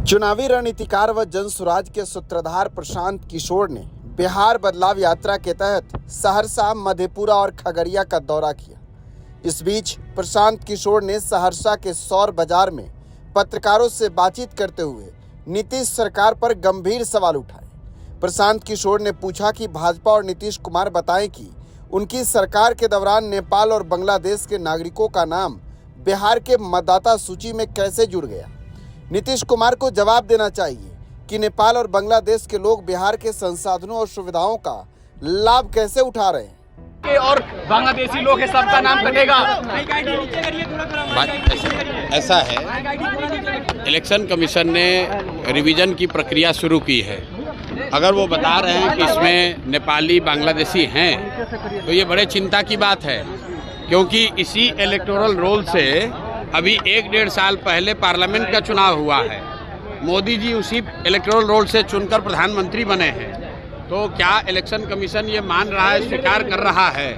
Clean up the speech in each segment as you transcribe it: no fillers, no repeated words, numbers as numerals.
चुनावी रणनीतिकार व जनसुराज के सूत्रधार प्रशांत किशोर ने बिहार बदलाव यात्रा के तहत सहरसा, मधेपुरा और खगड़िया का दौरा किया। इस बीच प्रशांत किशोर ने सहरसा के सौर बाजार में पत्रकारों से बातचीत करते हुए नीतीश सरकार पर गंभीर सवाल उठाए। प्रशांत किशोर ने पूछा कि भाजपा और नीतीश कुमार बताएं कि उनकी सरकार के दौरान नेपाल और बांग्लादेश के नागरिकों का नाम बिहार के मतदाता सूची में कैसे जुड़ गया। नीतीश कुमार को जवाब देना चाहिए कि नेपाल और बांग्लादेश के लोग बिहार के संसाधनों और सुविधाओं का लाभ कैसे उठा रहे हैं। और बांग्लादेशी लोग है, सबका नाम कटेगा। ऐसा है, इलेक्शन कमीशन ने रिवीजन की प्रक्रिया शुरू की है। अगर वो बता रहे हैं कि इसमें नेपाली बांग्लादेशी हैं तो ये बड़े चिंता की बात है, क्योंकि इसी इलेक्टोरल रोल से अभी 1-1.5 साल पहले पार्लियामेंट का चुनाव हुआ है। मोदी जी उसी इलेक्टोरल रोल से चुनकर प्रधानमंत्री बने हैं। तो क्या इलेक्शन कमीशन ये मान रहा है, स्वीकार कर रहा है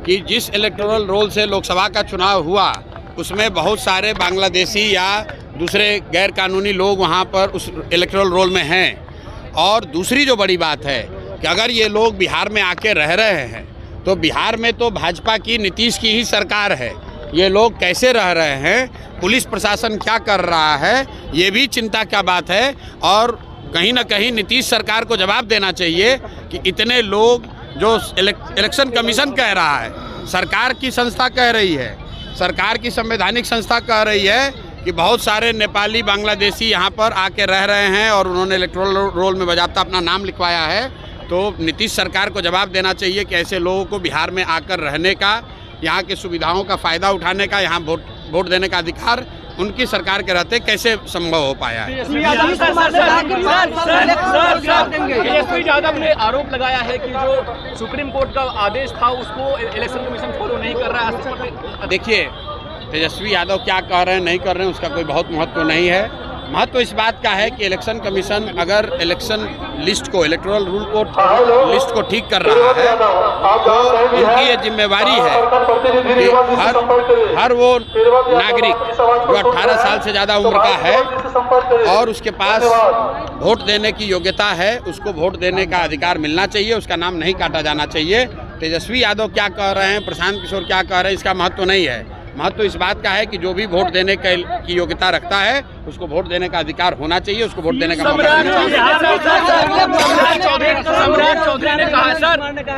कि जिस इलेक्टोरल रोल से लोकसभा का चुनाव हुआ उसमें बहुत सारे बांग्लादेशी या दूसरे गैर कानूनी लोग वहाँ पर उस इलेक्टोरल रोल में हैं। और दूसरी जो बड़ी बात है कि अगर ये लोग बिहार में आके रह रहे हैं तो बिहार में तो भाजपा की, नीतीश की ही सरकार है। ये लोग कैसे रह रहे हैं, पुलिस प्रशासन क्या कर रहा है, ये भी चिंता का बात है। और कहीं ना कहीं नीतीश सरकार को जवाब देना चाहिए कि इतने लोग जो इलेक्शन कमीशन कह रहा है, सरकार की संस्था कह रही है, सरकार की संवैधानिक संस्था कह रही है कि बहुत सारे नेपाली, बांग्लादेशी यहाँ पर आके रह रहे हैं और उन्होंने इलेक्टोरल रोल में बजाता अपना नाम लिखवाया है। तो नीतीश सरकार को जवाब देना चाहिए कि ऐसे लोगों को बिहार में आकर रहने का, यहाँ की सुविधाओं का फ़ायदा उठाने का, यहाँ वोट देने का अधिकार उनकी सरकार के रहते कैसे संभव हो पाया है। तेजस्वी यादव ने आरोप लगाया है कि जो सुप्रीम कोर्ट का आदेश था उसको इलेक्शन कमीशन फॉलो नहीं कर रहा है। देखिए, तेजस्वी यादव क्या कह रहे हैं, नहीं कर रहे हैं, उसका कोई बहुत महत्व नहीं है। महत्व इस बात का है कि इलेक्शन कमीशन अगर इलेक्शन लिस्ट को, इलेक्टोरल रूल को, लिस्ट को ठीक कर रहा है तो उनकी ये जिम्मेवारी है कि हर वो नागरिक जो 18 साल से ज़्यादा उम्र का है और उसके पास वोट देने की योग्यता है, उसको वोट देने का अधिकार मिलना चाहिए, उसका नाम नहीं काटा जाना चाहिए। तेजस्वी यादव क्या कह रहे हैं, प्रशांत किशोर क्या कह रहे हैं, इसका महत्व नहीं है। महत्व इस बात का है कि जो भी वोट देने की योग्यता रखता है उसको वोट देने का अधिकार होना चाहिए, उसको वोट देने का मौका मिलना चाहिए।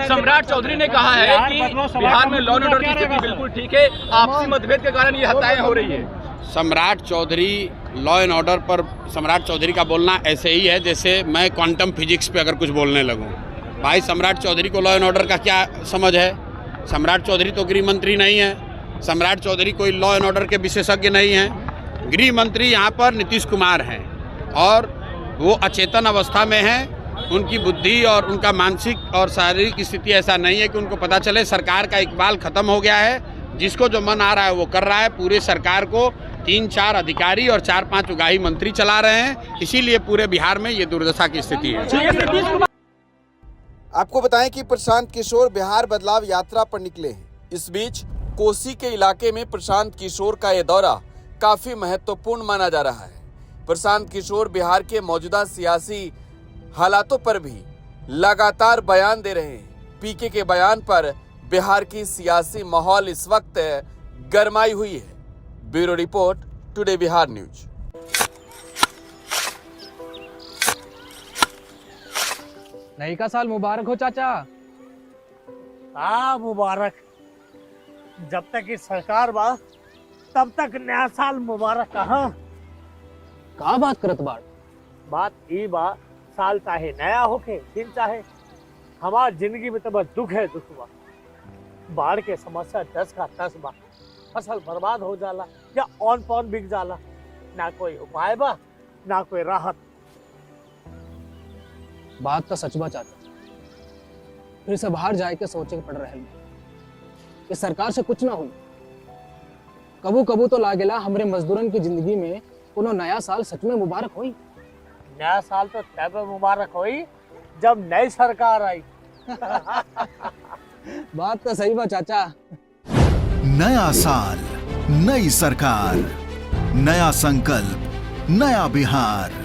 सम्राट चौधरी ने कहा है कि बिहार में लॉ एंड ऑर्डर की स्थिति बिल्कुल ठीक है, आपसी मतभेद के कारण ये हत्याएं हो रही है। सम्राट चौधरी लॉ एंड ऑर्डर पर, सम्राट चौधरी का बोलना ऐसे ही है जैसे मैं क्वांटम फिजिक्स पे अगर कुछ बोलने लगूं। भाई, सम्राट चौधरी को लॉ एंड ऑर्डर का क्या समझ है? सम्राट चौधरी तो गृह मंत्री नहीं है, सम्राट चौधरी कोई लॉ एंड ऑर्डर के विशेषज्ञ नहीं हैं। गृह मंत्री यहाँ पर नीतीश कुमार हैं और वो अचेतन अवस्था में हैं। उनकी बुद्धि और उनका मानसिक और शारीरिक स्थिति ऐसा नहीं है कि उनको पता चले। सरकार का इकबाल खत्म हो गया है, जिसको जो मन आ रहा है वो कर रहा है। पूरे सरकार को 3-4 अधिकारी और 4-5 उगाही मंत्री चला रहे हैं, इसीलिए पूरे बिहार में ये दुर्दशा की स्थिति है। आपको बताएं कि प्रशांत किशोर बिहार बदलाव यात्रा पर निकले हैं। इस बीच कोसी के इलाके में प्रशांत किशोर का यह दौरा काफी महत्वपूर्ण माना जा रहा है। प्रशांत किशोर बिहार के मौजूदा सियासी हालातों पर भी लगातार बयान दे रहे हैं। पीके के बयान पर बिहार की सियासी माहौल इस वक्त गरमाई हुई है। Bureau report, today Bihar news. नई का साल मुबारक हो चाचा। हाँ, मुबारक। जब तक इस सरकार बा तब तक नया साल मुबारक। का बात करत बात ई बा, साल चाहे नया होके, दिन चाहे, हमार जिंदगी में तो बस दुख है, दुख बा। बाढ़ के समस्या 10 का 10 बा। फसल बर्बाद हो जाला या ऑन पॉन बिक जाला, ना कोई उपाय बा ना कोई राहत। बात तो सच बा चाचा, फिर से बाहर जाए के सोचे के पड़ रहे हैं कि सरकार से कुछ ना हुई। कबू कबू तो लागेला हमरे मजदूरन की जिंदगी में कोनो नया साल सच में मुबारक हुई। नया साल तो तब मुबारक हुई जब नई सरकार आई। बात तो सही बा चाचा। नया साल, नई सरकार, नया संकल्प, नया बिहार।